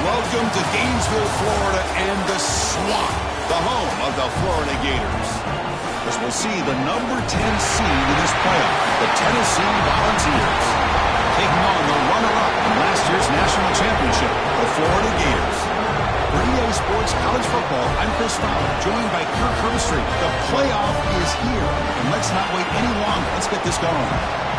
Welcome to Gainesville, Florida, and the swamp, the home of the Florida Gators. As we'll see the number 10 seed in this playoff, the Tennessee Volunteers, taking on the runner-up in last year's national championship, the Florida Gators. For EA Sports College Football, I'm Chris Fowler, joined by Kirk Herbstreit. The playoff is here, and let's not wait any longer. Let's get this going.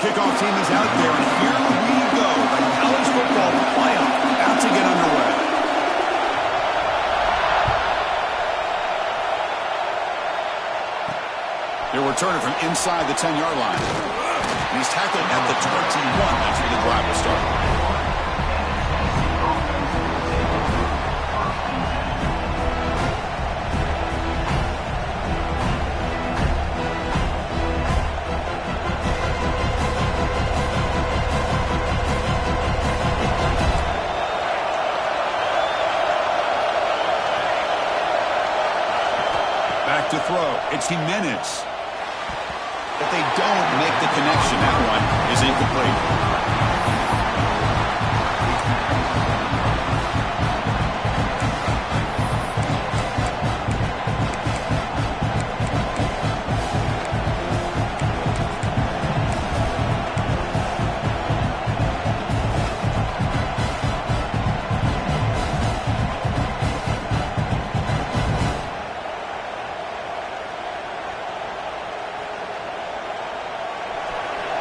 Kickoff team is out there, and here we go. The college football playoff about to get underway. They're returning from inside the 10-yard line. He's tackled at the 21. That's where the drive will start. To throw. It's Jimenez. But they don't make the connection. That one is incomplete.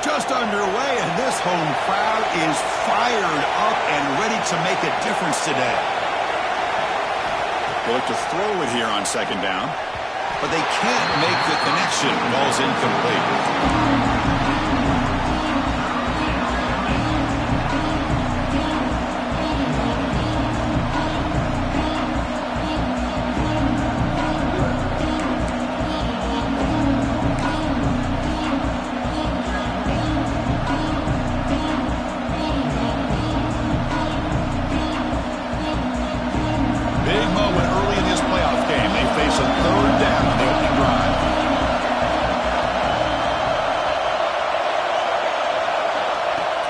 Just underway, and this home crowd is fired up and ready to make a difference today. They look to throw it here on second down, but they can't make the connection. Ball's incomplete.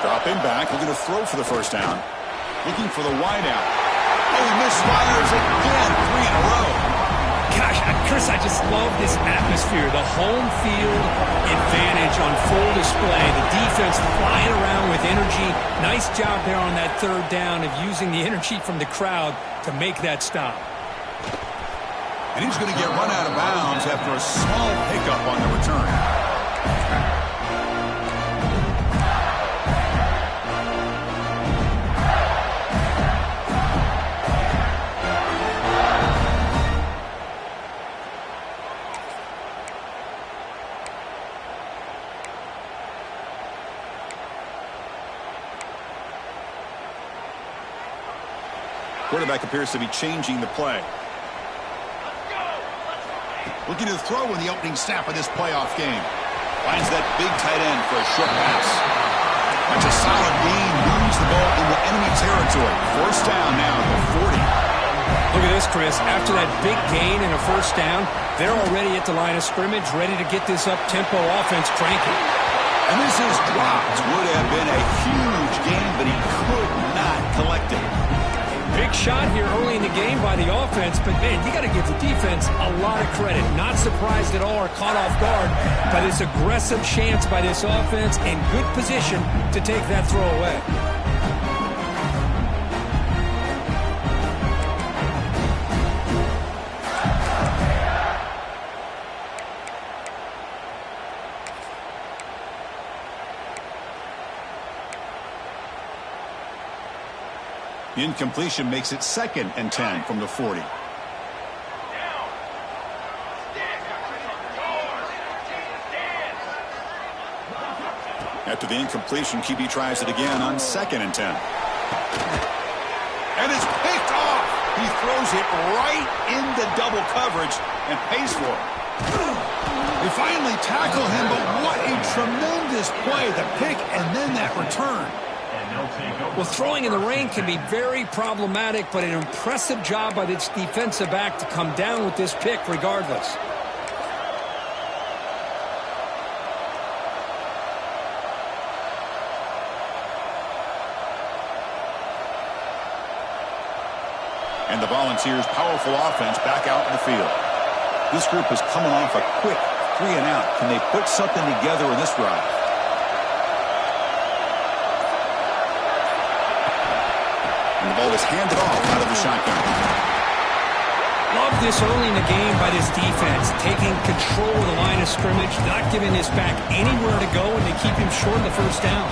Dropping back, looking to throw for the first down. Looking for the wideout. Oh, he misfires again, 3 in a row. Gosh, Chris, I just love this atmosphere. The home field advantage on full display. The defense flying around with energy. Nice job there on that third down of using the energy from the crowd to make that stop. And he's going to get run out of bounds after a small pickup on the return. Quarterback appears to be changing the play. Looking to throw in the opening snap of this playoff game. Finds that big tight end for a short pass. That's a solid gain. Moves the ball into enemy territory. First down now at the 40. Look at this, Chris. After that big gain and a first down, they're already at the line of scrimmage, ready to get this up-tempo offense cranking. And this is dropped. Would have been a huge gain, but he could not collect it. Big shot here early in the game by the offense, but, man, you got to give the defense a lot of credit. Not surprised at all or caught off guard by this aggressive chance by this offense and good position to take that throw away. The incompletion makes it 2nd and 10 from the 40. After the incompletion, QB tries it again on 2nd and 10. And it's picked off. He throws it right into double coverage and pays for it. They finally tackle him, but what a tremendous this play, the pick, and then that return. Well, throwing in the rain can be very problematic, but an impressive job by this defensive back to come down with this pick regardless. And the Volunteers' powerful offense back out in the field. This group is coming off a quick 3-and-out. Can they put something together in this drive? And the ball is handed off out of the shotgun. Love this early in the game by this defense, taking control of the line of scrimmage, not giving this back anywhere to go, and they keep him short of the first down.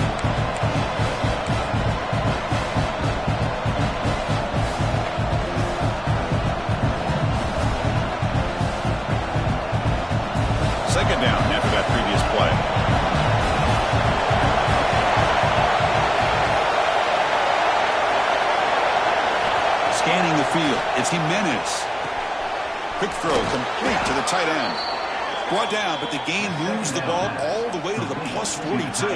Second down after that previous play. Scanning the field, it's Jimenez. Quick throw complete to the tight end. Brought down, but the gain moves the ball all the way to the plus 42.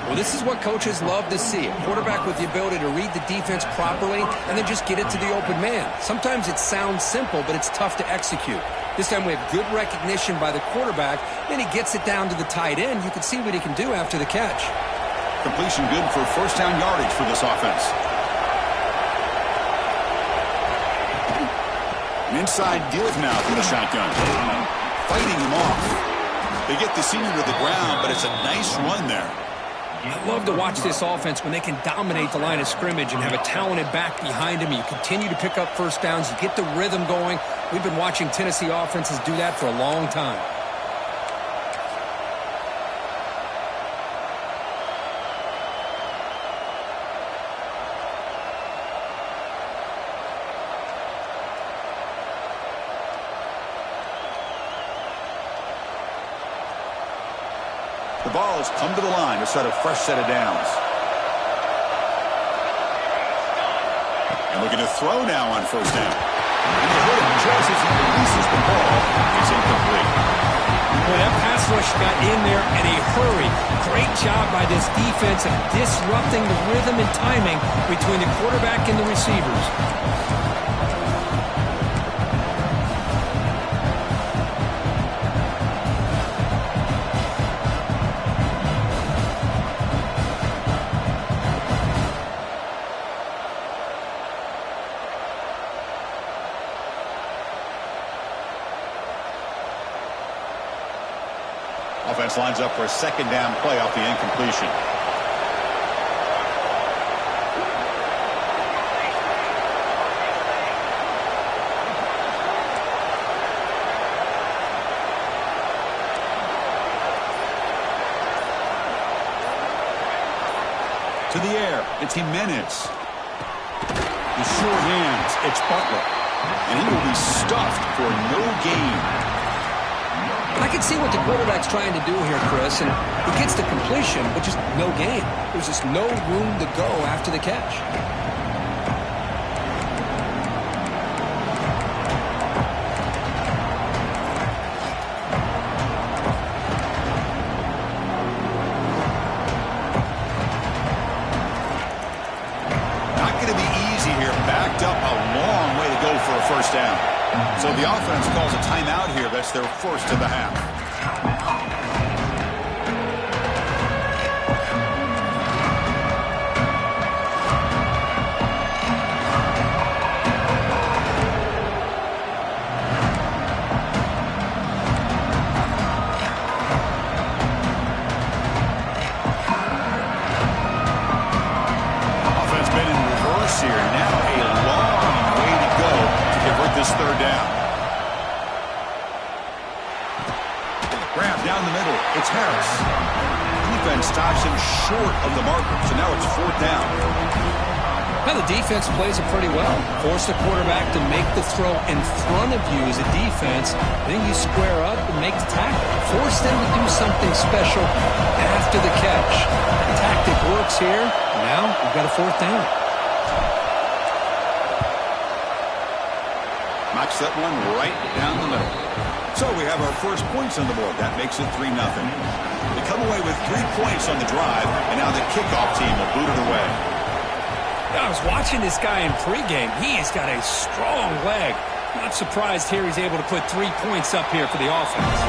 Well, this is what coaches love to see. A quarterback with the ability to read the defense properly and then just get it to the open man. Sometimes it sounds simple, but it's tough to execute. This time we have good recognition by the quarterback. Then he gets it down to the tight end. You can see what he can do after the catch. Completion good for first down yardage for this offense. An inside give now from the shotgun. Fighting him off. They get the senior to the ground, but it's a nice run there. I love to watch this offense when they can dominate the line of scrimmage and have a talented back behind him. You continue to pick up first downs. You get the rhythm going. We've been watching Tennessee offenses do that for a long time. The ball has come to the line to set a fresh set of downs. And looking to throw now on first down. And the hit just as he releases the ball. It's incomplete. Boy, that pass rush got in there in a hurry. Great job by this defense of disrupting the rhythm and timing between the quarterback and the receivers. Offense lines up for a second down play off the incompletion. To the air, it's Jimenez. The short hands, it's Butler. And he will be stuffed for no gain. I can see what the quarterback's trying to do here, Chris, and he gets the completion, but just no gain. There's just no room to go after the catch. Not going to be easy here. Backed up a long way to go for a first down. So the offense calls a timeout here. That's their first of the half. Offense been in reverse here. Now a long way to go to convert this third down. Grab down the middle. It's Harris. Defense stops him short of the marker, so now it's fourth down. Now the defense plays it pretty well. Force the quarterback to make the throw in front of you as a defense. Then you square up and make the tackle. Force them to do something special after the catch. The tactic works here. Now we've got a fourth down. knocks that one right down the middle. So we have our first points on the board. That makes it 3-0. They come away with 3 points on the drive, and now the kickoff team will boot it away. I was watching this guy in pregame. He has got a strong leg. Not surprised here he's able to put 3 points up here for the offense.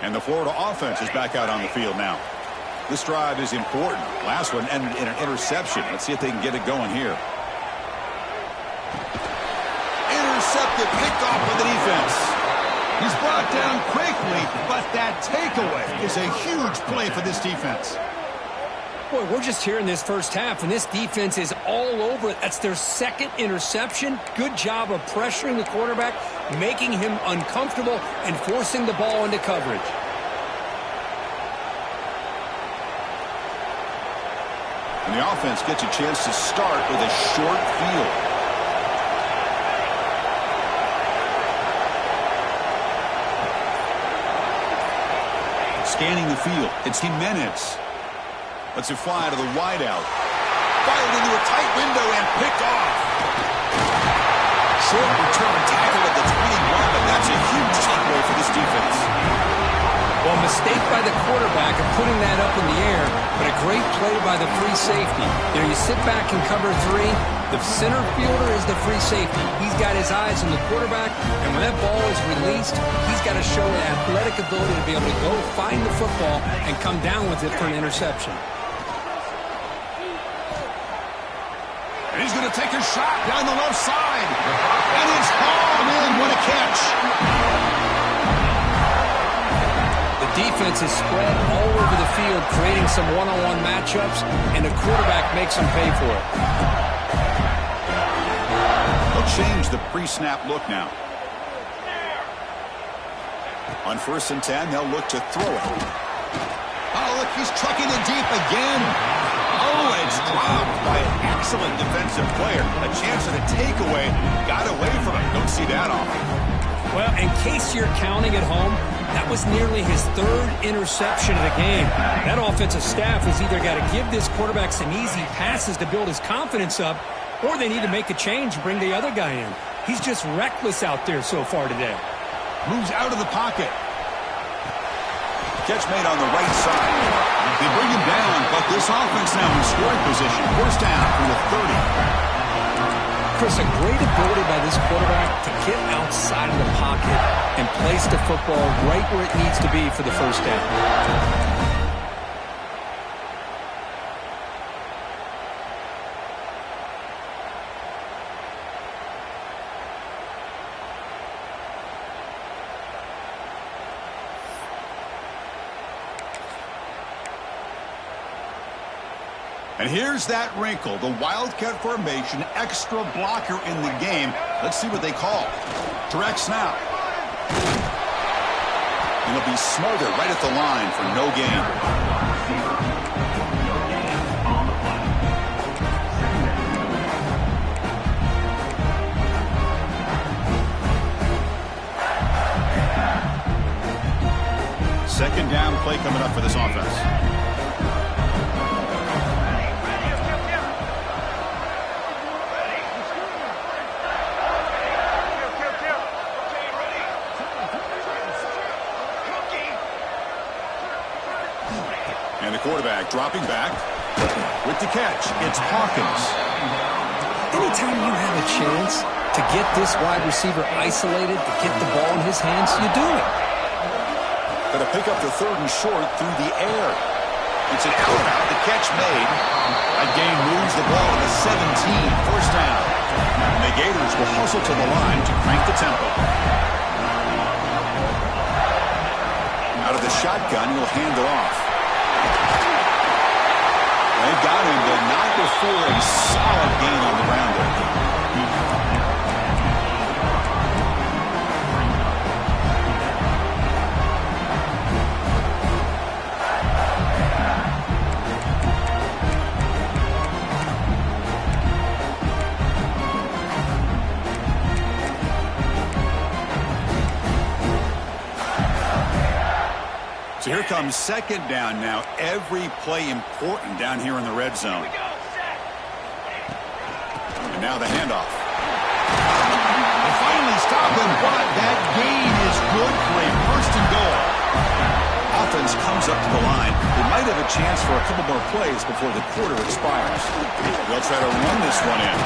And the Florida offense is back out on the field now. This drive is important. Last one ended in an interception. Let's see if they can get it going here. Intercepted, picked off by the defense. He's brought down quickly, but that takeaway is a huge play for this defense. Boy, we're just here in this first half, and this defense is all over it. That's their second interception. Good job of pressuring the quarterback, making him uncomfortable, and forcing the ball into coverage. And the offense gets a chance to start with a short field. Scanning the field, it's Jimenez. Lets it fly to the wideout. Fired into a tight window and picked off. Short return tackle at the 21, but that's a huge takeaway for this defense. Well, mistake by the quarterback of putting that up in the air, but a great play by the free safety. You know, you sit back and cover 3. The center fielder is the free safety. He's got his eyes on the quarterback, and when that ball is released, he's got to show the athletic ability to be able to go find the football and come down with it for an interception. And he's going to take a shot down the left side. And it's hauled in. What a catch. The defense is spread all over the field, creating some one-on-one matchups, and the quarterback makes them pay for it. They'll change the pre-snap look now. On 1st and 10, they'll look to throw it. Oh, look, he's trucking it deep again. Oh, it's dropped by an excellent defensive player. A chance at a takeaway. Got away from him. Don't see that often. Well, in case you're counting at home, that was nearly his 3rd interception of the game. That offensive staff has either got to give this quarterback some easy passes to build his confidence up, or they need to make a change and bring the other guy in. He's just reckless out there so far today. Moves out of the pocket. Catch made on the right side. They bring him down, but this offense now in scoring position. 1st down from the 30. Chris, a great ability by this quarterback to get outside of the pocket and place the football right where it needs to be for the 1st down. And here's that wrinkle, the Wildcat formation, extra blocker in the game. Let's see what they call. Direct snap. And it'll be smothered right at the line for no gain. Second down play coming up for this offense. And the quarterback dropping back with the catch. It's Hawkins. Anytime you have a chance to get this wide receiver isolated, to get the ball in his hands, you do it. Going to pick up the 3rd and short through the air. It's an out. The catch made. That gain moves the ball to the 17. 1st down. And the Gators will hustle to the line to crank the tempo. Out of the shotgun, he'll hand it off. They got him, but not before a solid gain on the ground there. So here comes second down now. Every play important down here in the red zone. And now the handoff. They finally stop him, but that gain is good for a first and goal. Offense comes up to the line. They might have a chance for a couple more plays before the quarter expires. They'll try to run this one in.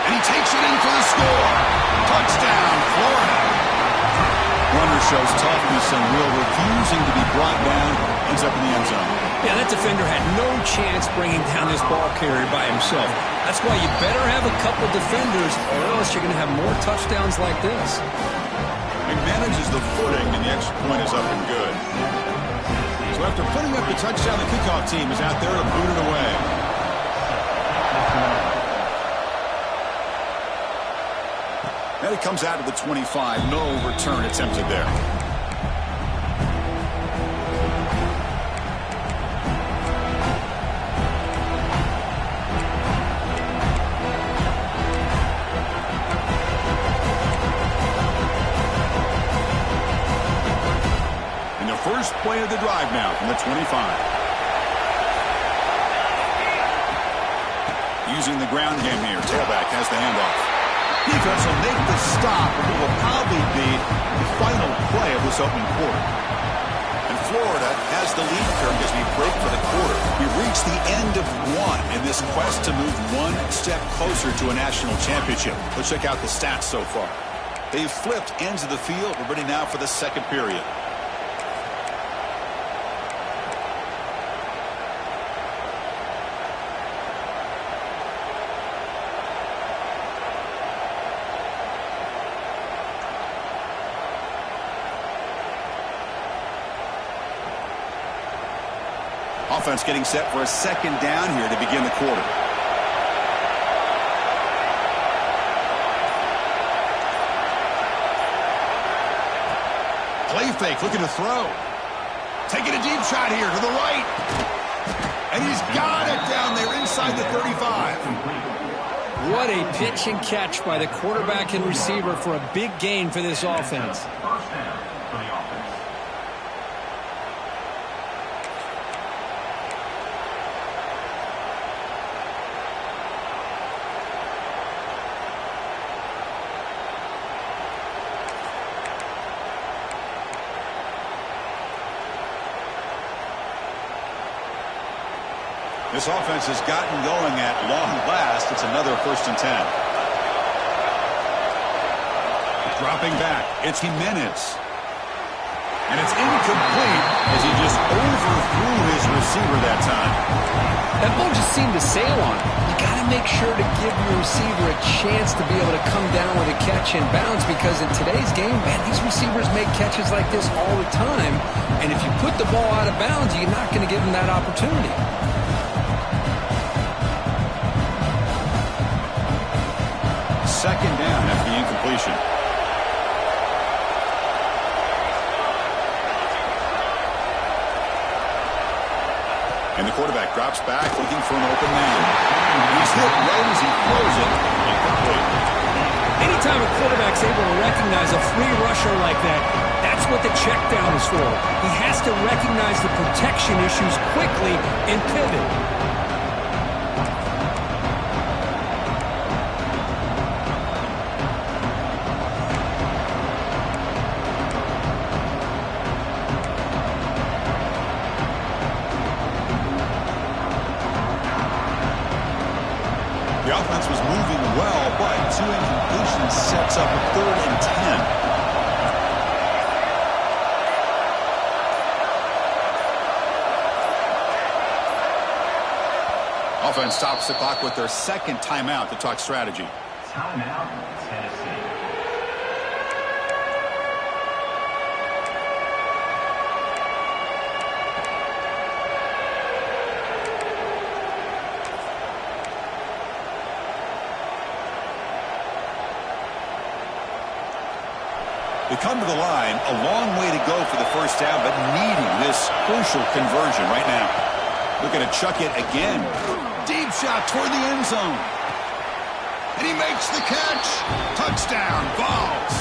And he takes it in for the score. Touchdown, Florida. Runner shows toughness and will, refusing to be brought down. Ends up in the end zone. Yeah, that defender had no chance bringing down this ball carrier by himself. That's why you better have a couple defenders, or else you're going to have more touchdowns like this. He manages the footing, and the extra point is up and good. So after putting up the touchdown, the kickoff team is out there to boot it away. And it comes out to the 25. No return attempted there. And the first play of the drive now from the 25. Using the ground game here. Tailback has the handoff. Defense will make the stop, and it will probably be the final play of this opening quarter. And Florida has the lead curve as we break for the quarter. We've reached the end of one in this quest to move one step closer to a national championship. Let's check out the stats so far. They've flipped ends of the field. We're ready now for the second period. Offense getting set for a second down here to begin the quarter. Play fake, looking to throw. Taking a deep shot here to the right. And he's got it down there inside the 35. What a pitch and catch by the quarterback and receiver for a big gain for this offense. This offense has gotten going at long last. It's another 1st and 10. Dropping back. It's Jimenez. And it's incomplete as he just overthrew his receiver that time. That ball just seemed to sail on him. You got to make sure to give your receiver a chance to be able to come down with a catch and bounce, because in today's game, man, these receivers make catches like this all the time. And if you put the ball out of bounds, you're not going to give them that opportunity. Second down after the incompletion. And the quarterback drops back looking for an open man. He's hit right as he throws it. Incomplete. Anytime a quarterback's able to recognize a free rusher like that, that's what the check down is for. He has to recognize the protection issues quickly and pivot. The offense was moving well, but 2 incompletions sets up a 3rd and 10. Offense stops the clock with their second timeout to talk strategy. Timeout, Tennessee. They come to the line, a long way to go for the first down, but needing this crucial conversion right now. Looking to chuck it again. Deep shot toward the end zone. And he makes the catch. Touchdown, Vols.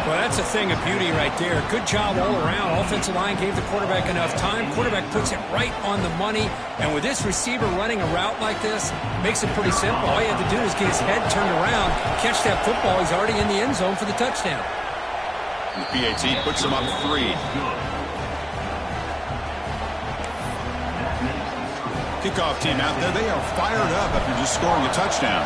Well, that's That's a thing of beauty right there. Good job all around. Offensive line gave the quarterback enough time. Quarterback puts it right on the money. And with this receiver running a route like this, makes it pretty simple. All you have to do is get his head turned around, catch that football. He's already in the end zone for the touchdown. The PAT puts him up 3. Kickoff team out there. They are fired up after just scoring a touchdown.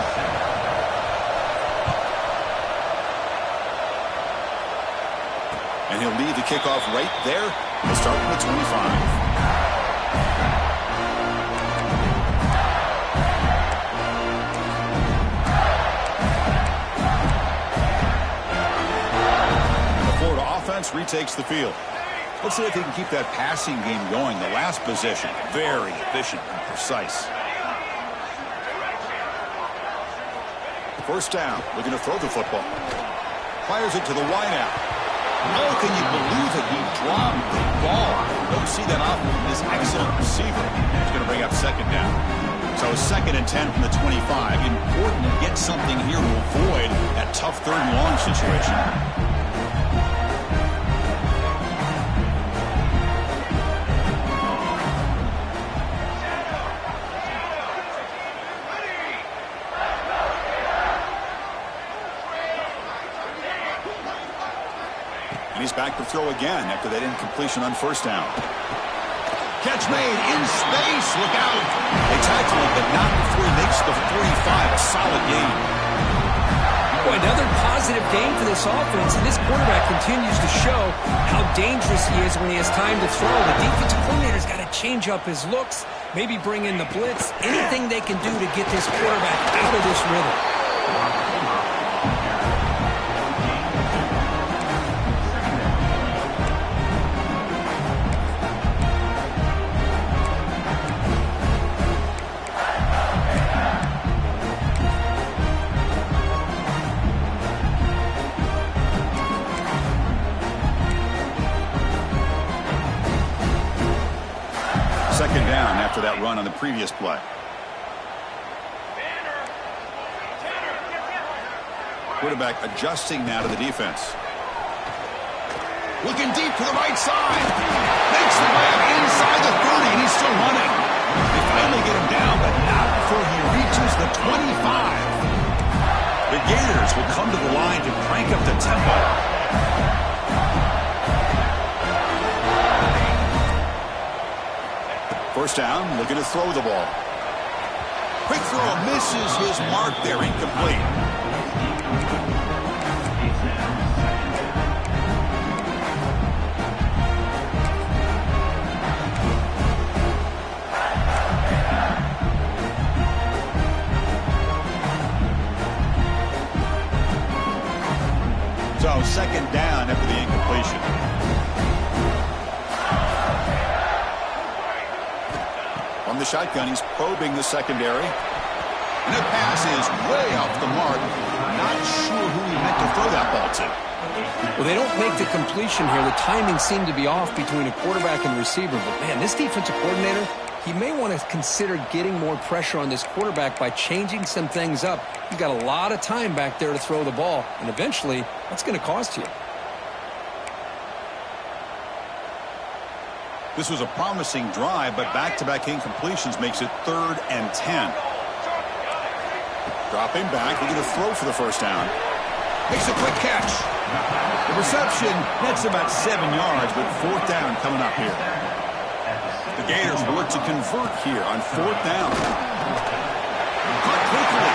And he'll lead the kickoff right there. He'll start from the 25. Offense retakes the field. Let's see if they can keep that passing game going. The last possession, very efficient and precise. First down, looking to throw the football. Fires it to the wideout. Oh, can you believe it? He dropped the ball. Don't see that often from this excellent receiver. He's going to bring up second down. So 2nd and 10 from the 25. Important to get something here to avoid that tough 3rd and long situation. He's back to throw again after that incompletion on first down. Catch made in space. Look out. They tackle him, but not before he makes the 45. A solid game. Boy, another positive game for this offense, and this quarterback continues to show how dangerous he is when he has time to throw. The defensive coordinator's got to change up his looks, maybe bring in the blitz, anything they can do to get this quarterback out of this rhythm. Second down after that run on the previous play. Quarterback adjusting now to the defense. Looking deep to the right side. Makes the grab inside the 30, and he's still running. They finally get him down, but not before he reaches the 25. The Gators will come to the line to crank up the tempo. First down, looking to throw the ball. Quick throw, misses his mark there, incomplete. So, second down after the incompletion. From the shotgun, he's probing the secondary. And the pass is way off the mark. Not sure who he meant to throw that ball to. Well, they don't make the completion here. The timing seemed to be off between a quarterback and receiver. But, man, this defensive coordinator, he may want to consider getting more pressure on this quarterback by changing some things up. He's got a lot of time back there to throw the ball. And eventually, that's going to cost you. This was a promising drive, but back-to-back incompletions makes it 3rd and 10. Dropping back, we're going to throw for the first down. Makes a quick catch. The reception, that's about 7 yards, but 4th down coming up here. The Gators work to convert here on 4th down. Caught quickly.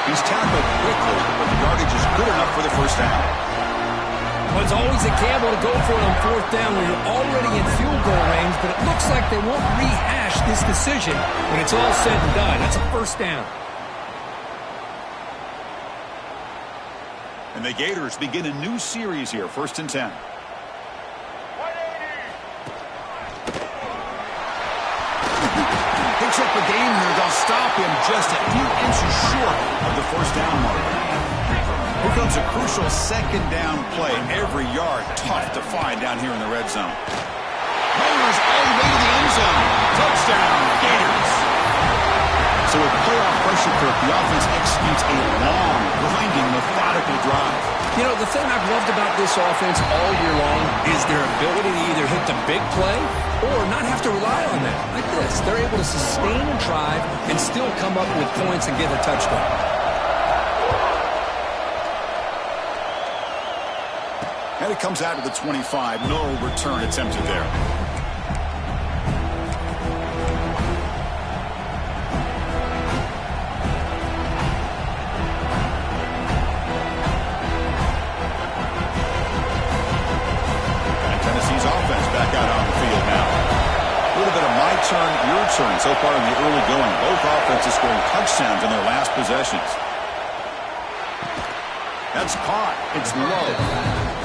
He's tackled quickly, but the yardage is good enough for the first down. Well, it's always a gamble to go for it on 4th down when you're already in field goal range, but it looks like they won't rehash this decision when it's all said and done. That's a first down. And the Gators begin a new series here, 1st and 10. Picks up the game here. They'll stop him just a few inches short of the first down mark. Here comes a crucial second down play. Every yard tough to find down here in the red zone. Mowers all the way to the end zone. Touchdown, Gators. So with playoff pressure curve, the offense executes a long, grinding, methodical drive. You know, the thing I've loved about this offense all year long is their ability to either hit the big play or not have to rely on that. Like this, they're able to sustain a drive and still come up with points and get a touchdown. And it comes out to the 25. No return attempted there. Your turn so far in the early going. Both offenses scoring touchdowns in their last possessions. That's caught. It's low.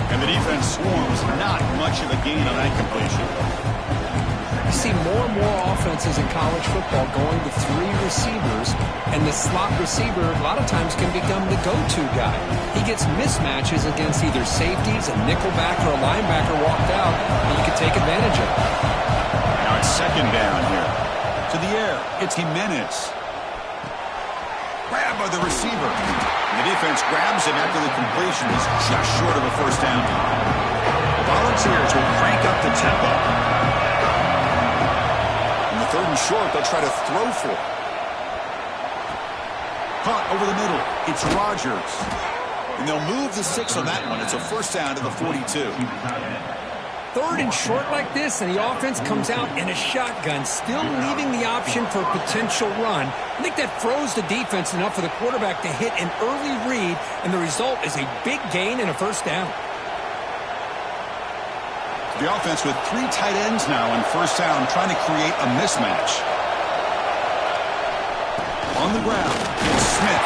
And the defense swarms. Not much of a gain on that completion. You see more and more offenses in college football going to 3 receivers, and the slot receiver a lot of times can become the go-to guy. He gets mismatches against either safeties, a nickelback, or a linebacker walked out, and you can take advantage of it. Now it's second down here. To the air. It's Jimenez. Grab by the receiver. And the defense grabs him after the completion is just short of a first down. The Volunteers will crank up the tempo. In the third and short, they'll try to throw for it. Caught over the middle. It's Rodgers. And they'll move the 6 on that one. It's a first down to the 42. Third and short like this, and the offense comes out in a shotgun, still leaving the option for a potential run. I think that throws the defense enough for the quarterback to hit an early read, and the result is a big gain and a first down. The offense with 3 tight ends now in first down, trying to create a mismatch. On the ground, it's Smith.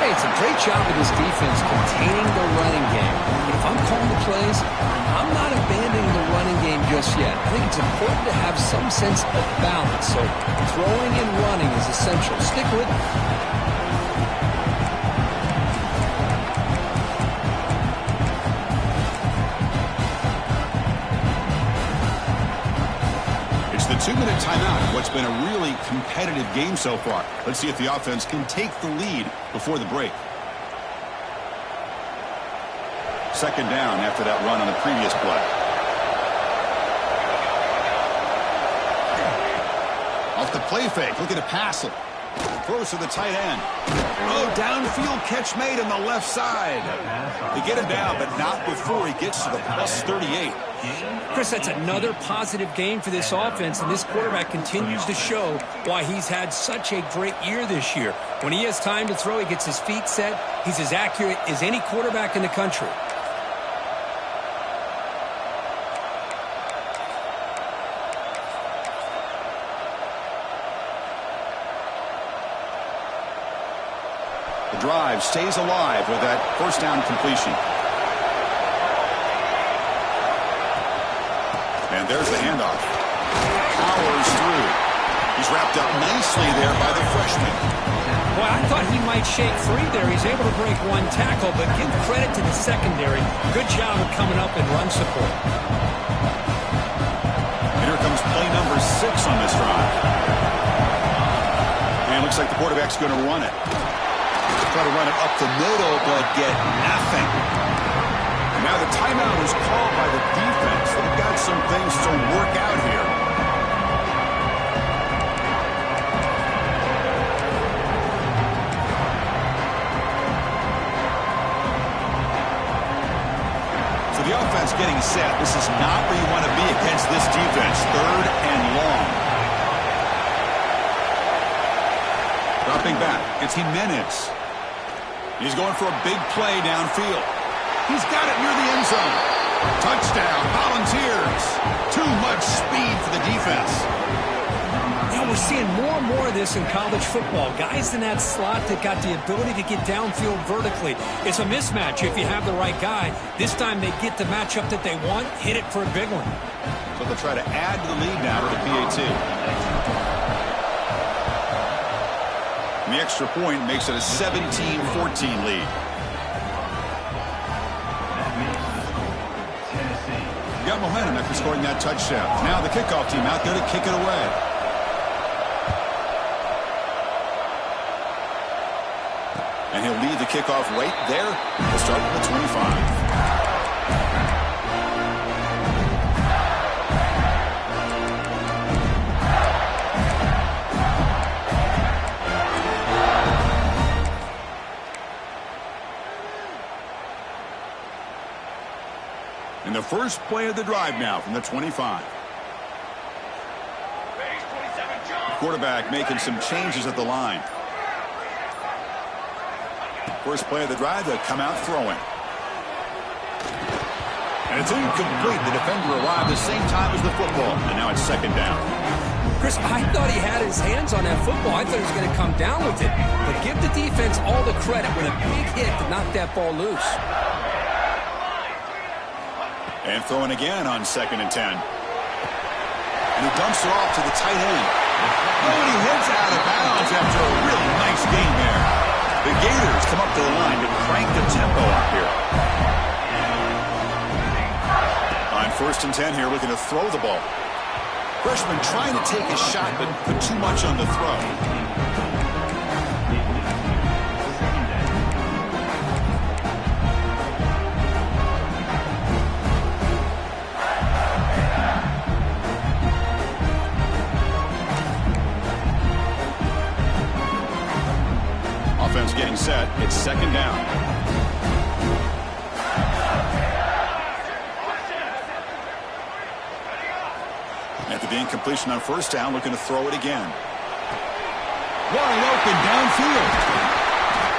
Hey, it's a great job of this defense containing the running game. If I'm calling the plays, I'm not abandoning the running game just yet. I think it's important to have some sense of balance. So throwing and running is essential. Stick with it. It's the 2-minute timeout of what's been a really competitive game so far. Let's see if the offense can take the lead before the break. Second down after that run on the previous play. Off the play fake, looking to pass it. Throws to the tight end. Oh, downfield catch made on the left side. They get him down, but not before he gets to the plus 38. Chris, that's another positive game for this offense, and this quarterback continues to show why he's had such a great year this year. When he has time to throw, he gets his feet set. He's as accurate as any quarterback in the country. The drive stays alive with that first down completion. And there's the handoff. Powers through. He's wrapped up nicely there by the freshman. Well, I thought he might shake free there. He's able to break one tackle, but give credit to the secondary. Good job of coming up and run support. And here comes play number 6 on this drive. And looks like the quarterback's going to run it. Try to run it up the middle, but get nothing. And now the timeout is called by the defense. They've got some things to work out here. So the offense getting set. This is not where you want to be against this defense. Third and long. Dropping back. It's Jimenez. He's going for a big play downfield. He's got it near the end zone. Touchdown, Volunteers. Too much speed for the defense. You know, we're seeing more and more of this in college football. Guys in that slot that got the ability to get downfield vertically. It's a mismatch if you have the right guy. This time they get the matchup that they want, hit it for a big one. So they'll try to add to the lead now to the PAT. And the extra point makes it a 17-14 lead. Got momentum after scoring that touchdown. Now the kickoff team out there to kick it away. And he'll lead the kickoff right there. We'll start with the 25. And the first play of the drive now from the 25. Quarterback making some changes at the line. First play of the drive, they'll come out throwing. And it's incomplete. The defender arrived the same time as the football. And now it's second down. Chris, I thought he had his hands on that football. I thought he was going to come down with it. But give the defense all the credit with a big hit to knock that ball loose. And throwing again on 2nd and 10. And he dumps it off to the tight end. Oh, and he heads out of bounds after a really nice gain there. The Gators come up to the line to crank the tempo up here. On 1st and 10 here, looking to throw the ball. Freshman trying to take a shot, but put too much on the throw. Offense getting set. It's second down. After the incompletion on 1st down, looking to throw it again. Wide open downfield.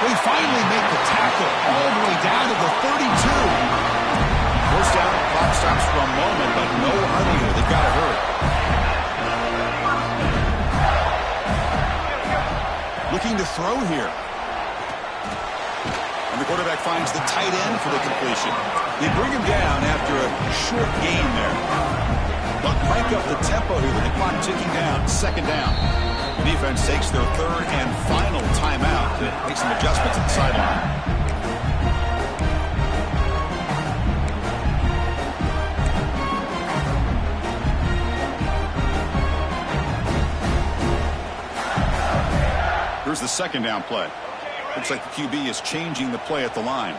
They finally make the tackle all the way down to the 32. 1st down, clock stops for a moment, but no hurry here. They've got to hurry. Looking to throw here. And the quarterback finds the tight end for the completion. They bring him down after a short gain there. But crank up the tempo here with the clock ticking down. Second down. The defense takes their 3rd and final timeout to make some adjustments at the sideline. Here's the 2nd down play. Looks like the QB is changing the play at the line.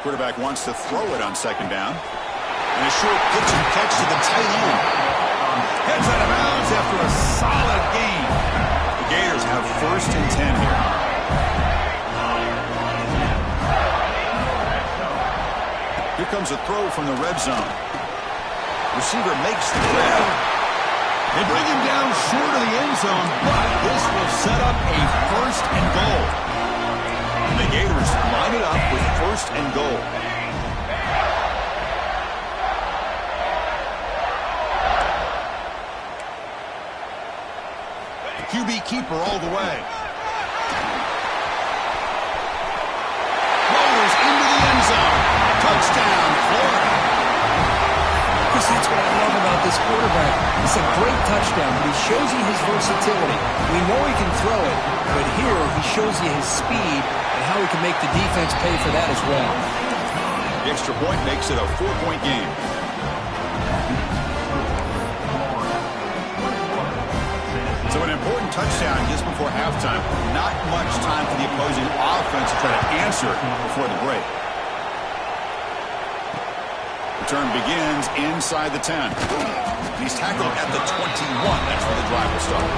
Quarterback wants to throw it on 2nd down. And a short pitch and catch to the tight end. Heads out of bounds after a solid gain. The Gators have 1st and 10 here. Here comes a throw from the red zone. Receiver makes the grab. They bring him down short of the end zone, but this will set up a 1st and goal. And the Gators line it up with 1st and goal. QB keeper all the way. Rolls into the end zone. Touchdown, Florida. Chris, that's what I love about this quarterback. It's a great touchdown, but he shows you his versatility. We know he can throw it, but here he shows you his speed and how he can make the defense pay for that as well. The extra point makes it a 4-point game. So an important touchdown just before halftime. Not much time for the opposing offense to try to answer before the break. Return begins inside the 10. He's tackled at the 21. That's where the drive will start.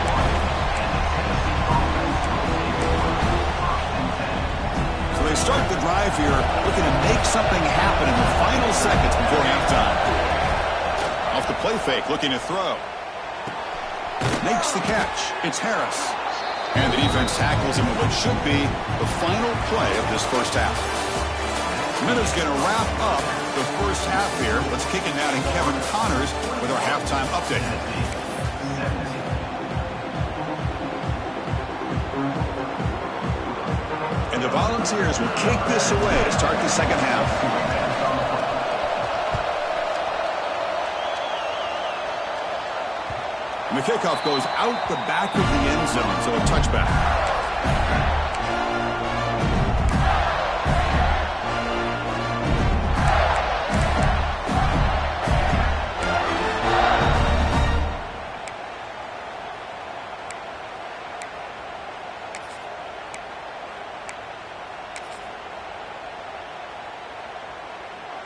So they start the drive here looking to make something happen in the final seconds before halftime. Off the play fake, looking to throw. Makes the catch. It's Harris. And the defense tackles him with what should be the final play of this first half. Minutes going to wrap up the first half here. Let's kick it now to Kevin Connors with our halftime update. And the Volunteers will kick this away to start the second half. And the kickoff goes out the back of the end zone, so a touchback.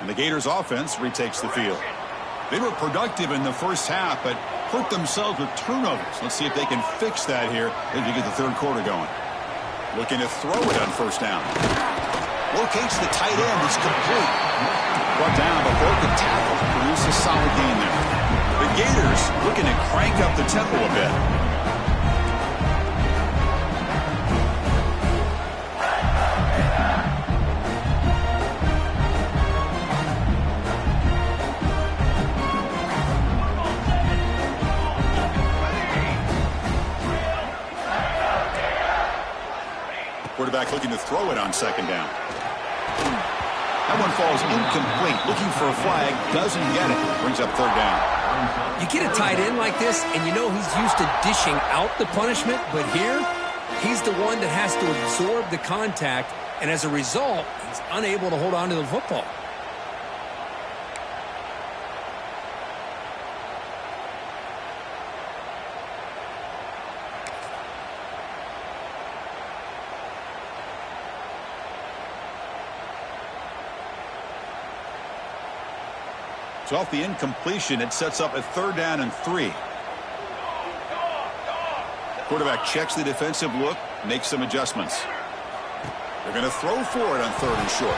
And the Gators offense retakes the field. They were productive in the first half, but hurt themselves with turnovers. Let's see if they can fix that here as we get the third quarter going. Looking to throw it on first down. Locates the tight end. It's complete. Brought down before the tackle. Produce a solid gain there. The Gators looking to crank up the tempo a bit. Quarterback looking to throw it on second down. That one falls incomplete. Looking for a flag. Doesn't get it. Brings up third down. You get a tight end like this, and you know he's used to dishing out the punishment, but here, he's the one that has to absorb the contact, and as a result, he's unable to hold on to the football. So off the incompletion, it sets up a third down and 3. Quarterback checks the defensive look, makes some adjustments. They're going to throw for it on third and short.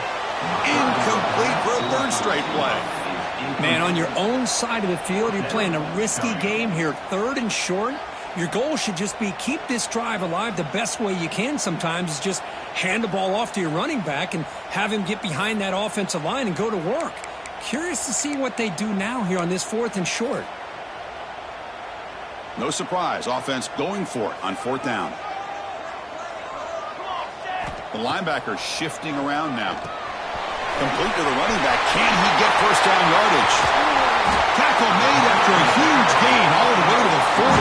Incomplete for a third straight play. Man, on your own side of the field, you're playing a risky game here. Third and short, your goal should just be keep this drive alive the best way you can sometimes is just hand the ball off to your running back and have him get behind that offensive line and go to work. Curious to see what they do now here on this fourth and short. No surprise, offense going for it on fourth down. The linebacker shifting around now. Complete to the running back. Can he get first down yardage? Tackle made after a huge gain all the way to the 40.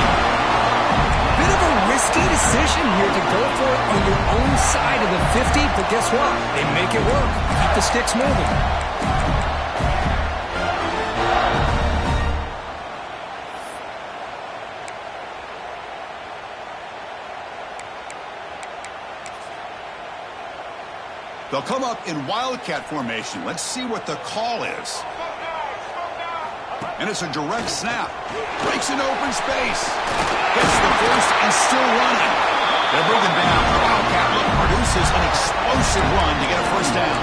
Bit of a risky decision here to go for it on your own side of the 50, but guess what? They make it work. Keep the sticks moving. They'll come up in wildcat formation. Let's see what the call is. And it's a direct snap. Breaks an open space. Gets the first and still running. They're moving down. The wildcat look produces an explosive run to get a first down.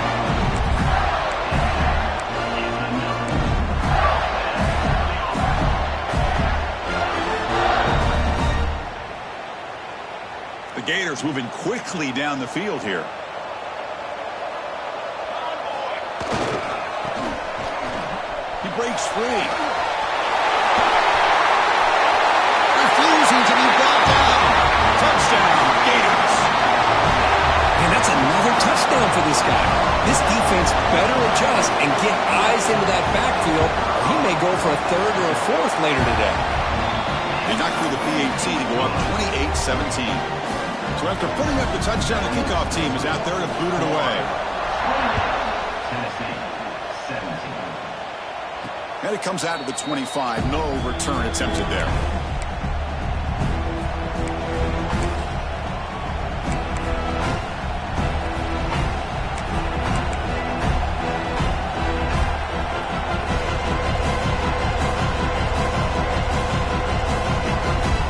The Gators moving quickly down the field here. Breaks free. Refusing to be brought down. Touchdown, Gators. And that's another touchdown for this guy. This defense better adjust and get eyes into that backfield. He may go for a third or a fourth later today. They knocked through the PAT to go up 28-17. So after putting up the touchdown, the kickoff team is out there to boot it away. And it comes out of the 25. No return attempted there.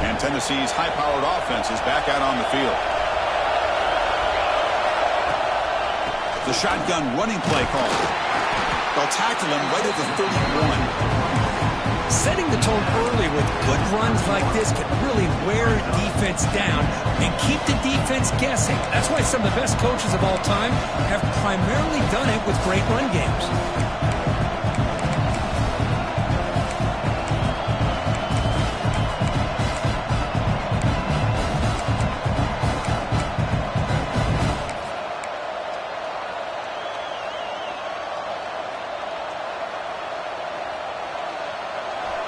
And Tennessee's high-powered offense is back out on the field. The shotgun running play call. They'll tackle him right at the 31. Setting the tone early with good runs like this can really wear defense down and keep the defense guessing. That's why some of the best coaches of all time have primarily done it with great run games.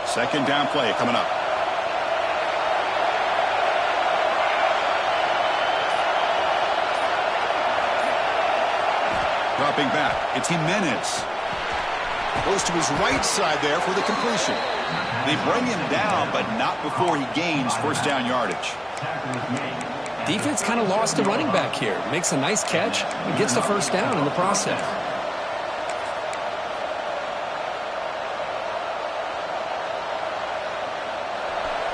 Second down play coming up. Dropping back, it's Jimenez. Goes to his right side there for the completion. They bring him down, but not before he gains first down yardage. Defense kind of lost the running back here. Makes a nice catch and gets the first down in the process.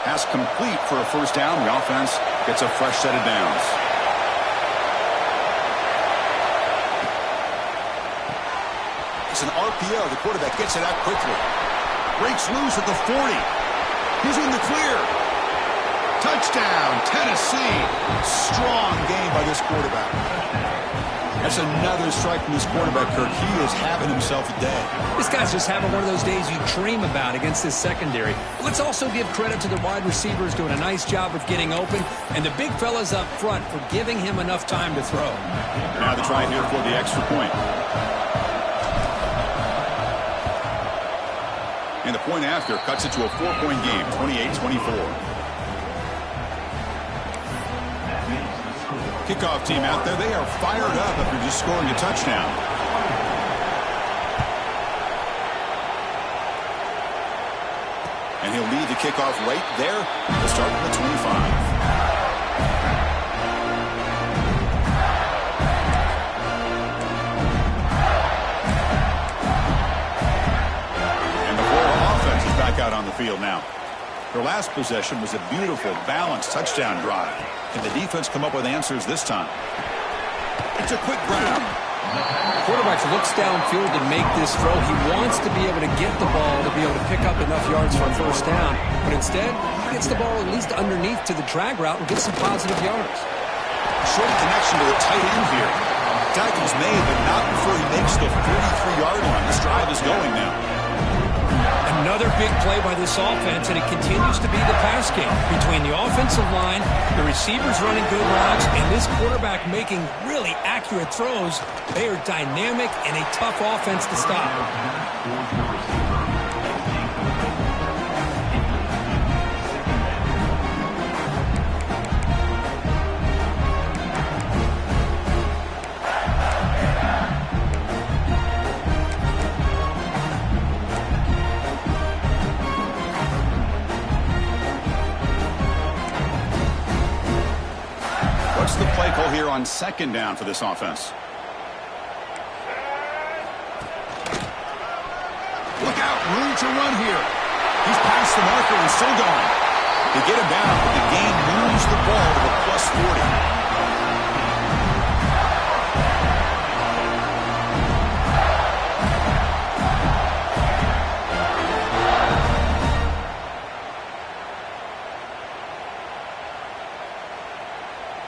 Pass complete for a first down. The offense gets a fresh set of downs. It's an RPO. The quarterback gets it out quickly. Breaks loose at the 40. He's in the clear. Touchdown, Tennessee. Strong game by this quarterback. That's another strike from this quarterback, Kirk. He is having himself a day. This guy's just having one of those days you dream about against this secondary. Let's also give credit to the wide receivers doing a nice job of getting open, and the big fellas up front for giving him enough time to throw. Now the try here for the extra point. And the point after cuts it to a 4-point game, 28-24. Kickoff team out there, they are fired up after just scoring a touchdown. And he'll lead the kickoff right there to start at the 25. And the Florida offense is back out on the field now. Their last possession was a beautiful, balanced touchdown drive. Can the defense come up with answers this time? It's a quick grab. Quarterback looks downfield to make this throw. He wants to be able to get the ball to be able to pick up enough yards for a first down. But instead, he gets the ball at least underneath to the drag route and gets some positive yards. Short connection to the tight end here. Tackle's made, but not before he makes the 43-yard line. This drive is going now. Another big play by this offense, and it continues to be the pass game between the offensive line, the receivers running good routes, and this quarterback making really accurate throws. They are dynamic and a tough offense to stop. What's the play call here on second down for this offense? Look out, room to run here. He's past the marker and still going. They get him down, but the game moves the ball to the plus 40.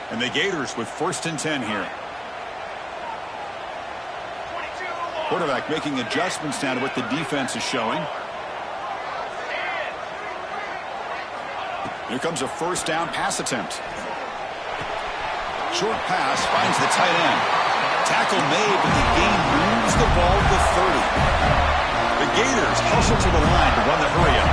And the Gators with 1st and 10 here. Quarterback making adjustments now to what the defense is showing. Here comes a first down pass attempt. Short pass finds the tight end. Tackle made, but the game moves the ball to 30. The Gators hustle to the line to run the hurry up.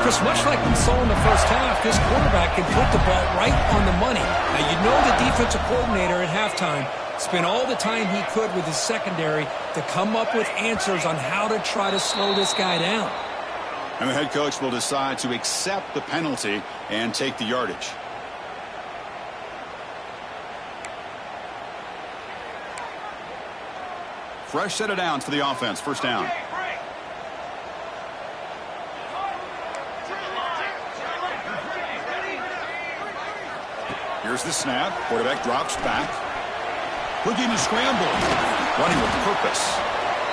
Chris, much like we saw in the first half, this quarterback can put the ball right on the money. Now, you know the defensive coordinator at halftime spent all the time he could with his secondary to come up with answers on how to try to slow this guy down. And the head coach will decide to accept the penalty and take the yardage. Fresh set of downs for the offense. First down. Here's the snap. Quarterback drops back. Looking to scramble. Running with purpose.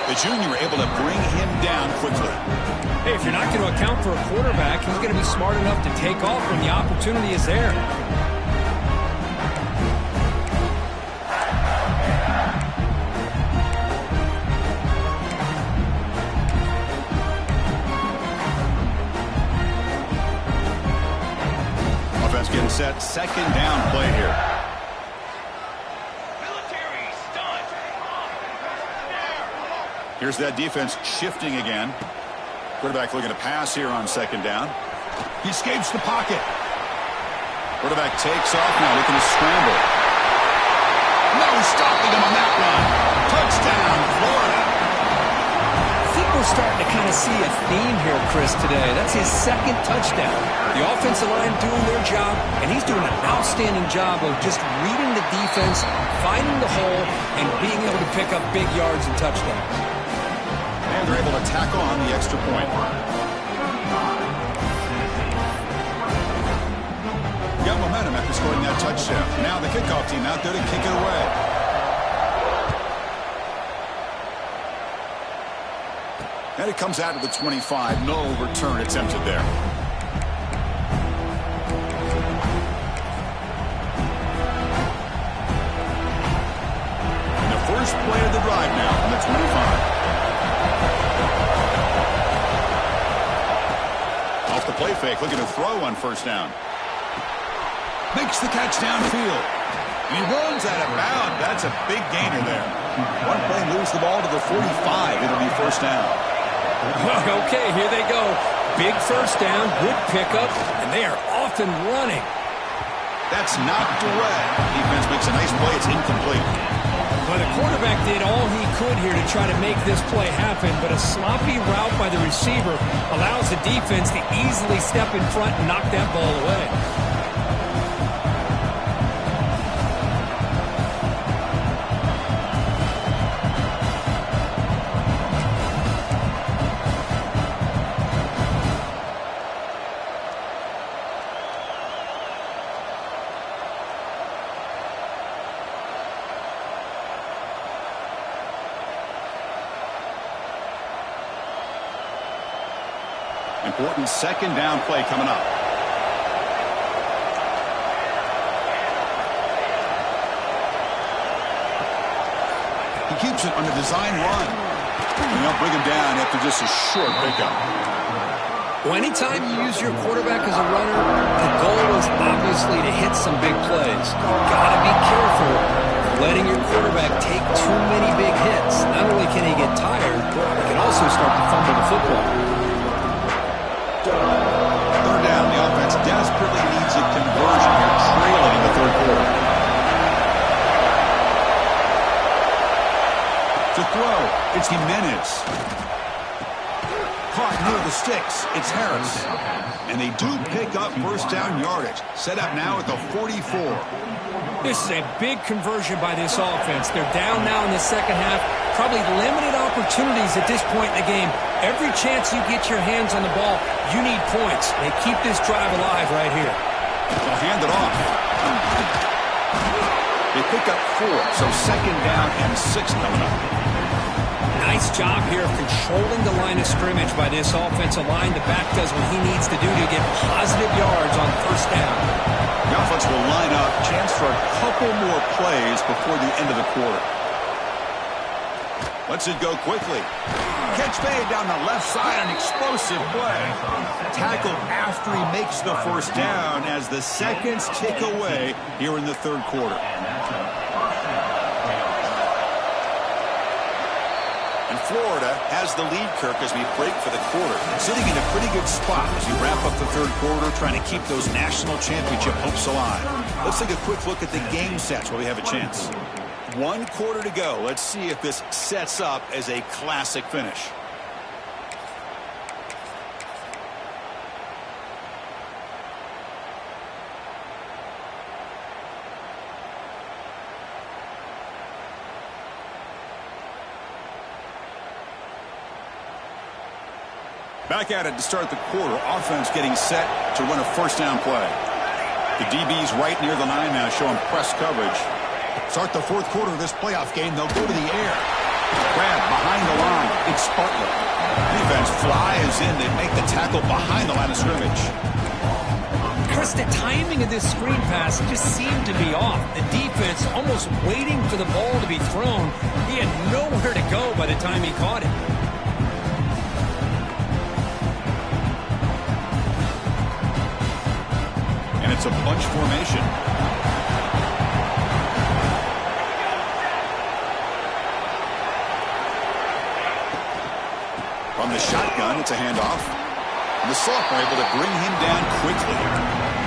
The junior able to bring him down quickly. Hey, if you're not going to account for a quarterback, he's going to be smart enough to take off when the opportunity is there. Getting set, second down play here. Here's that defense shifting again. Quarterback looking to pass here on second down. He escapes the pocket. Quarterback takes off now, looking to scramble. No stopping him on that run. Touchdown, Florida. I think we're starting to kind of see a theme here, Chris, today. That's his second touchdown. The offensive line doing their job, and he's doing an outstanding job of just reading the defense, finding the hole, and being able to pick up big yards and touchdowns. And they're able to tack on the extra point. momentum after scoring that touchdown. Now the kickoff team out there to kick it away. And it comes out to the 25. No return attempted there. And the first play of the drive now on the 25. Off the play fake, looking to throw on first down. Makes the catch downfield. And he runs out of bounds. That's a big gainer there. One play moves the ball to the 45. It'll be first down. Okay, here they go. Big first down, good pickup, and they are off and running. That's knocked away. Defense makes a nice play. It's incomplete. Well, the quarterback did all he could here to try to make this play happen, but a sloppy route by the receiver allows the defense to easily step in front and knock that ball away. Important second down play coming up. He keeps it on the design run. And they'll bring him down after just a short pickup. Well, anytime you use your quarterback as a runner, the goal is obviously to hit some big plays. Gotta be careful letting your quarterback take too many big hits. Not only can he get tired, he can also start to fumble the football. Third down, the offense desperately needs a conversion here, trailing in the third quarter. To throw, it's Jimenez. Caught near the sticks, it's Harris. And they do pick up first down yardage. Set up now at the 44. This is a big conversion by this offense. They're down now in the second half. Probably limited opportunities at this point in the game. Every chance you get your hands on the ball, you need points. They keep this drive alive right here. They'll hand it off. They pick up 4, so second down and 6 coming up. Nice job here of controlling the line of scrimmage by this offensive line. The back does what he needs to do to get positive yards on first down. The offense will line up. Chance for a couple more plays before the end of the quarter. Lets it go quickly. Catch made down the left side, an explosive play. Tackled after he makes the first down as the seconds tick away here in the third quarter. And Florida has the lead, Kirk, as we break for the quarter. Sitting in a pretty good spot as you wrap up the third quarter, trying to keep those national championship hopes alive. Let's take a quick look at the game sets while we have a chance. 1 quarter to go. Let's see if this sets up as a classic finish. Back at it to start the quarter. Offense getting set to run a first down play. The DB's right near the line now, showing press coverage. Start the fourth quarter of this playoff game. They'll go to the air. Grab behind the line. It's Spartler. Defense flies in. They make the tackle behind the line of scrimmage. Chris, the timing of this screen pass just seemed to be off. The defense almost waiting for the ball to be thrown. He had nowhere to go by the time he caught it. And it's a bunch formation. From the shotgun, it's a handoff. And the sophomore able to bring him down quickly.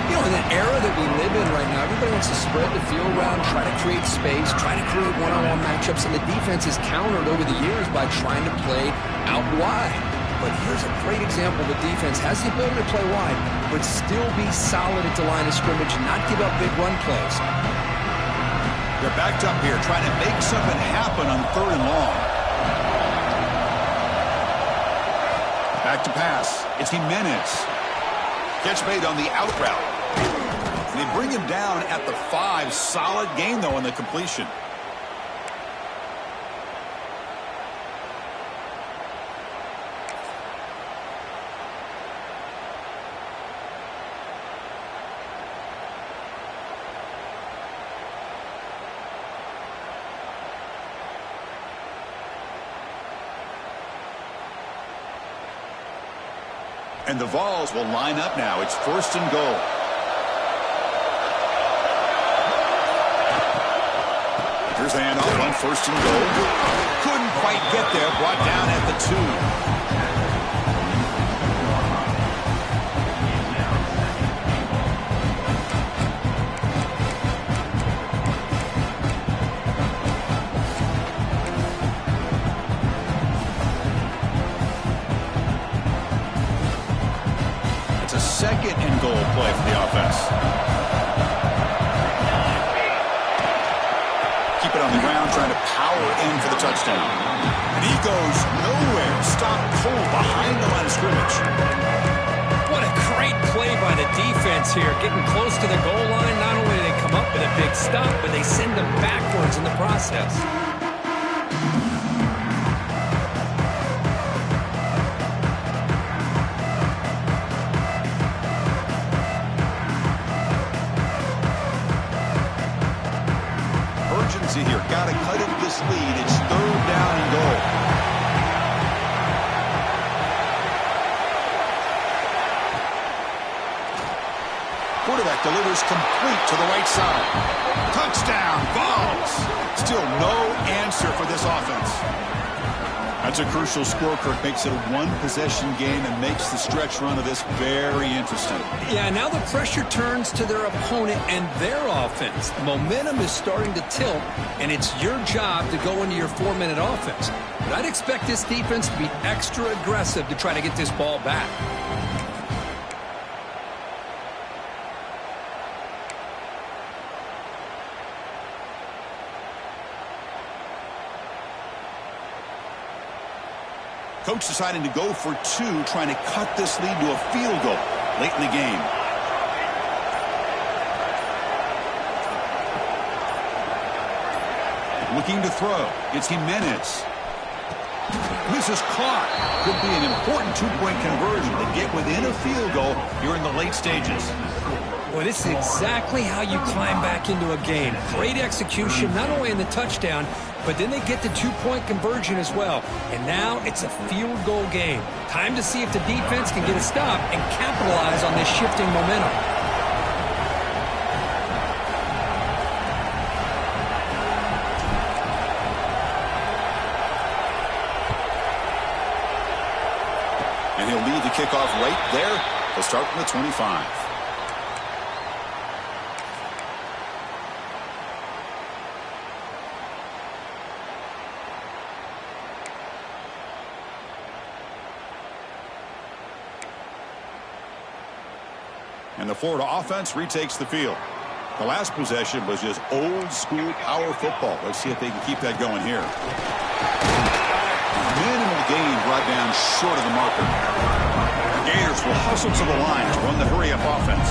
You know, in the era that we live in right now, everybody wants to spread the field around, try to create space, try to create one-on-one matchups, and the defense is countered over the years by trying to play out wide. But here's a great example. The defense has the ability to play wide, but still be solid at the line of scrimmage and not give up big run plays. They're backed up here, trying to make something happen on third and long. Back to pass. It's Jimenez. Catch made on the out route. And they bring bring him down at the 5. Solid gain, though, in the completion. And the Vols will line up now. It's 1st and goal. Here's the handoff on 1st and goal. Couldn't quite get there. Brought down at the 2. Second and goal play for the offense. Keep it on the ground, trying to power in for the touchdown. And he goes nowhere. Stopped cold behind the line of scrimmage. What a great play by the defense here. Getting close to the goal line, not only do they come up with a big stop, but they send them backwards in the process. Here, got to cut into this lead. It's 3rd down and goal. Quarterback delivers complete to the right side. Touchdown, Vols. Still no answer for this offense. That's a crucial score, Kirk. Makes it a 1-possession game and makes the stretch run of this very interesting. Yeah, now the pressure turns to their opponent and their offense. Momentum is starting to tilt, and it's your job to go into your 4-minute offense. But I'd expect this defense to be extra aggressive to try to get this ball back. Coach deciding to go for 2, trying to cut this lead to a field goal late in the game. Looking to throw. It's Jimenez. Misses caught. Could be an important 2-point conversion to get within a field goal here in the late stages. Well, this is exactly how you climb back into a game. Great execution, not only in the touchdown, but then they get the 2-point conversion as well. And now it's a field goal game. Time to see if the defense can get a stop and capitalize on this shifting momentum. And he'll lead the kickoff right there. He'll start from the 25. And the Florida offense retakes the field. The last possession was just old-school power football. Let's see if they can keep that going here. Minimal gain brought down short of the marker. The Gators will hustle to the line to run the hurry-up offense.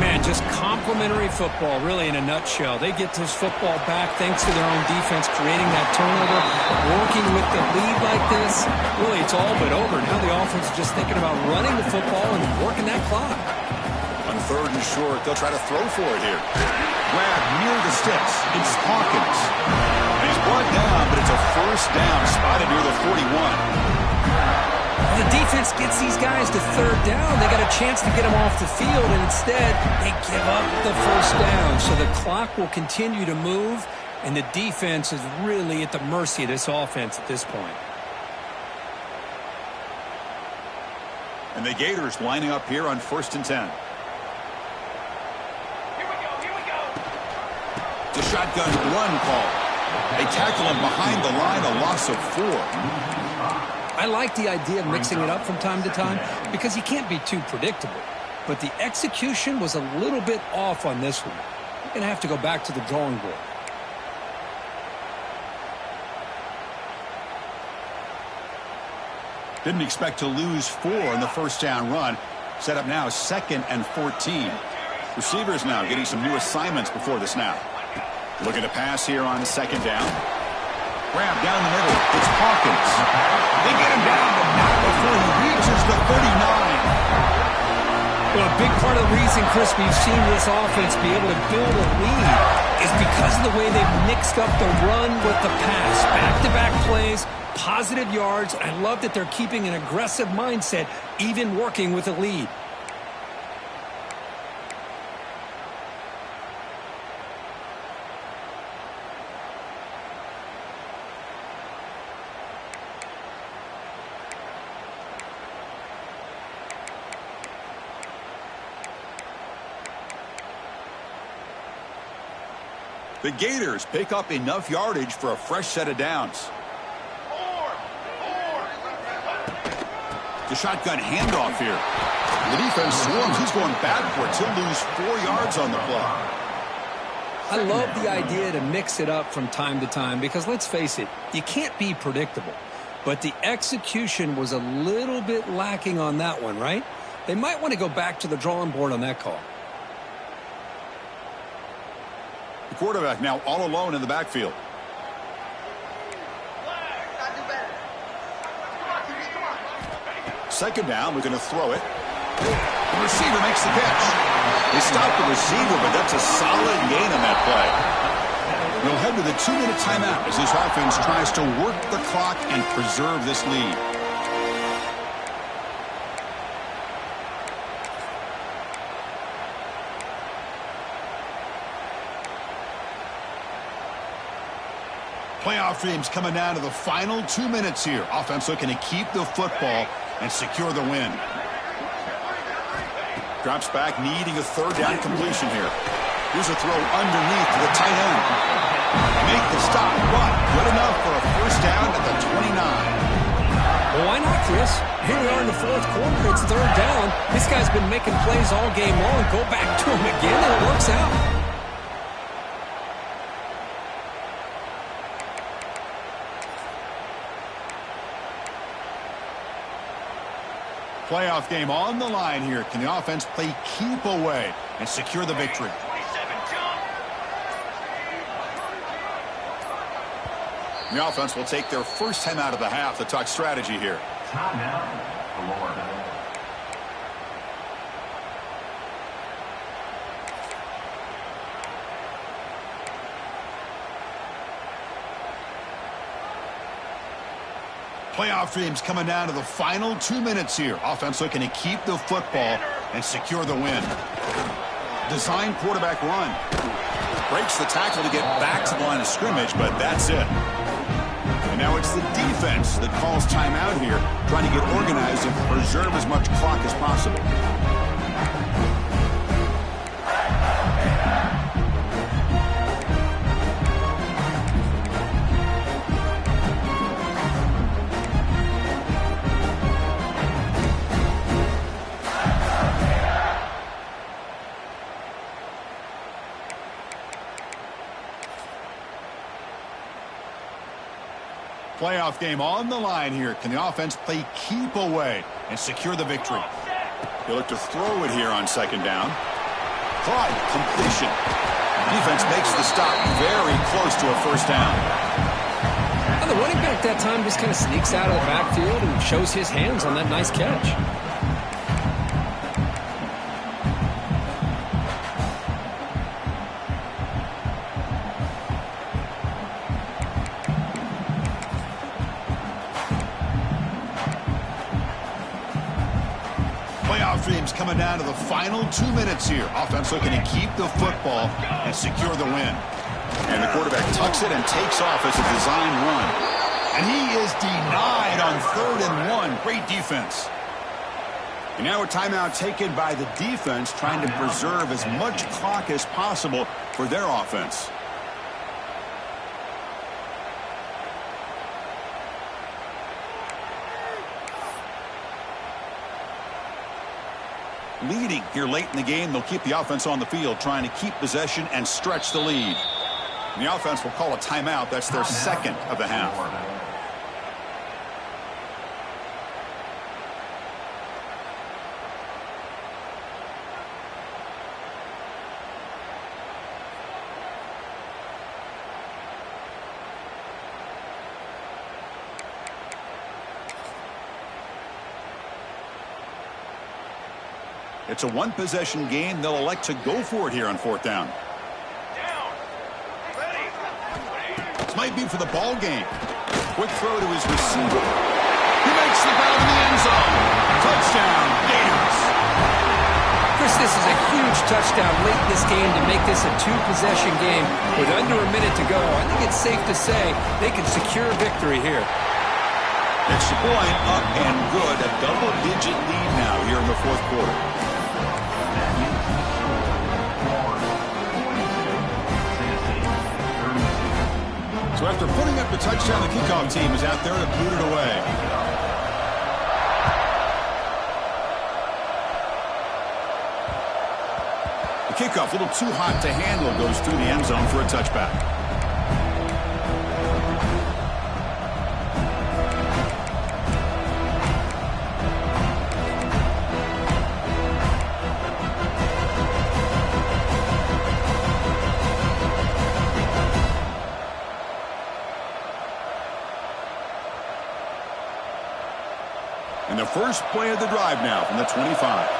Man, just complimentary football, really, in a nutshell. They get this football back thanks to their own defense, creating that turnover, working with the lead like this. Really, it's all but over. Now the offense is just thinking about running the football and working that clock. On 3rd and short, they'll try to throw for it here. Grab near the sticks. It's Hawkins. And he's brought down, but it's a 1st down spotted near the 41. The defense gets these guys to 3rd down. They got a chance to get them off the field, and instead they give up the 1st down. So the clock will continue to move, and the defense is really at the mercy of this offense at this point. And the Gators lining up here on 1st and 10. The shotgun run call. They tackle him behind the line, a loss of 4. I like the idea of mixing it up from time to time because you can't be too predictable. But the execution was a little bit off on this one. You're going to have to go back to the drawing board. Didn't expect to lose 4 in the 1st down run. Set up now 2nd and 14. Receivers now getting some new assignments before the snap. Looking to pass here on second down. Grab down the middle. It's Hawkins. They get him down, but not before he reaches the 39. Well, a big part of the reason, Chris, we've seen this offense be able to build a lead is because of the way they've mixed up the run with the pass. Back-to-back plays, positive yards. I love that they're keeping an aggressive mindset, even working with a lead. The Gators pick up enough yardage for a fresh set of downs. The shotgun handoff here. The defense swarms. He's going backwards. He'll lose 4 yards on the play. I love the idea to mix it up from time to time because, let's face it, you can't be predictable. But the execution was a little bit lacking on that one, right? They might want to go back to the drawing board on that call. The quarterback now all alone in the backfield. Second down, we're going to throw it. The receiver makes the catch. They stopped the receiver, but that's a solid gain on that play. We'll head to the 2-minute timeout as this offense tries to work the clock and preserve this lead. Playoff dreams coming down to the final 2 minutes here. Offense looking to keep the football and secure the win. Drops back, needing a third down completion here. Here's a throw underneath to the tight end. Make the stop, but good enough for a first down at the 29. Well, why not, Chris? Here we are in the fourth quarter. It's third down. This guy's been making plays all game long. Go back to him again, and it works out. Playoff game on the line here. Can the offense play keep away and secure the victory? The offense will take their first time out of the half to talk strategy here. Timeout, Florida. Playoff dreams coming down to the final 2 minutes here. Offense looking to keep the football and secure the win. Design quarterback run. Breaks the tackle to get back to the line of scrimmage, but that's it. And now it's the defense that calls timeout here, trying to get organized and preserve as much clock as possible. Playoff game on the line here. Can the offense play keep away and secure the victory? He'll look to throw it here on second down. Caught, completion. Defense makes the stop very close to a first down. Well, the running back that time just kind of sneaks out of the backfield and shows his hands on that nice catch. Dreams coming down to the final 2 minutes here. Offense looking to keep the football and secure the win. And the quarterback tucks it and takes off as a design run. And he is denied on 3rd and 1. Great defense. And now a timeout taken by the defense, trying to preserve as much clock as possible for their offense. Leading here late in the game, they'll keep the offense on the field, trying to keep possession and stretch the lead. And the offense will call a timeout. That's their second of the half. It's a one-possession game. They'll elect to go for it here on 4th down. This might be for the ball game. Quick throw to his receiver. He makes the grab in the end zone. Touchdown, Gators. Chris, this is a huge touchdown late in this game to make this a two-possession game with under a minute to go. I think it's safe to say they can secure victory here. Extra point up and good. A double-digit lead now here in the 4th quarter. So after putting up the touchdown, the kickoff team is out there to boot it away. The kickoff, a little too hot to handle, goes through the end zone for a touchback. And the first play of the drive now from the 25.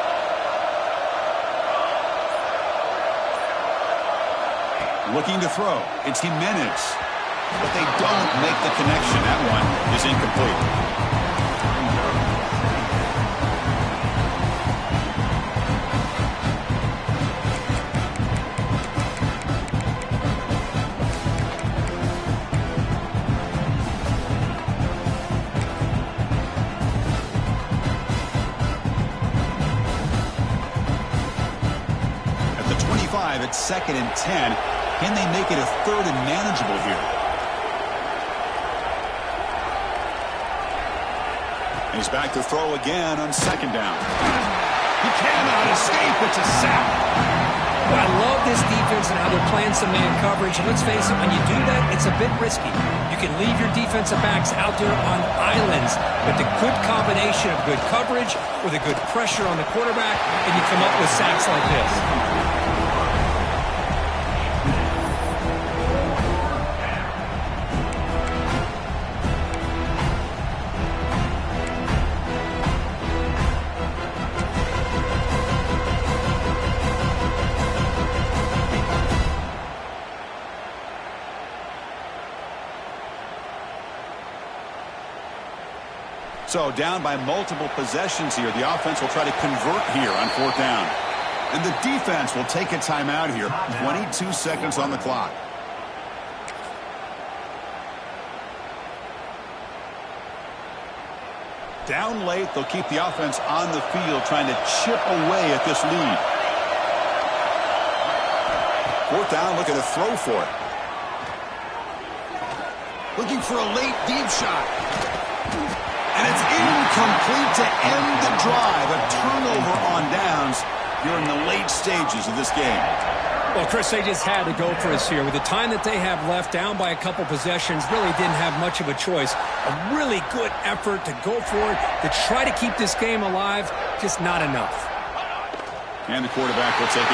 Looking to throw. It's Jimenez. But they don't make the connection. That one is incomplete. At the 25, it's 2nd and 10. Can they make it a 3rd and manageable here? He's back to throw again on 2nd down. He cannot escape. It's a sack. Well, I love this defense and how they're playing some man coverage. And let's face it, when you do that, it's a bit risky. You can leave your defensive backs out there on islands, but the good combination of good coverage with a good pressure on the quarterback, and you come up with sacks like this. So down by multiple possessions here. The offense will try to convert here on 4th down. And the defense will take a timeout here. 22 seconds on the clock. Down late, they'll keep the offense on the field trying to chip away at this lead. 4th down, looking to throw for it. Looking for a late deep shot. And it's incomplete to end the drive. A turnover on downs here in the late stages of this game. Well, Chris, they just had to go for us here. With the time that they have left, down by a couple possessions, really didn't have much of a choice. A really good effort to go for it, to try to keep this game alive, just not enough. And the quarterback will take it.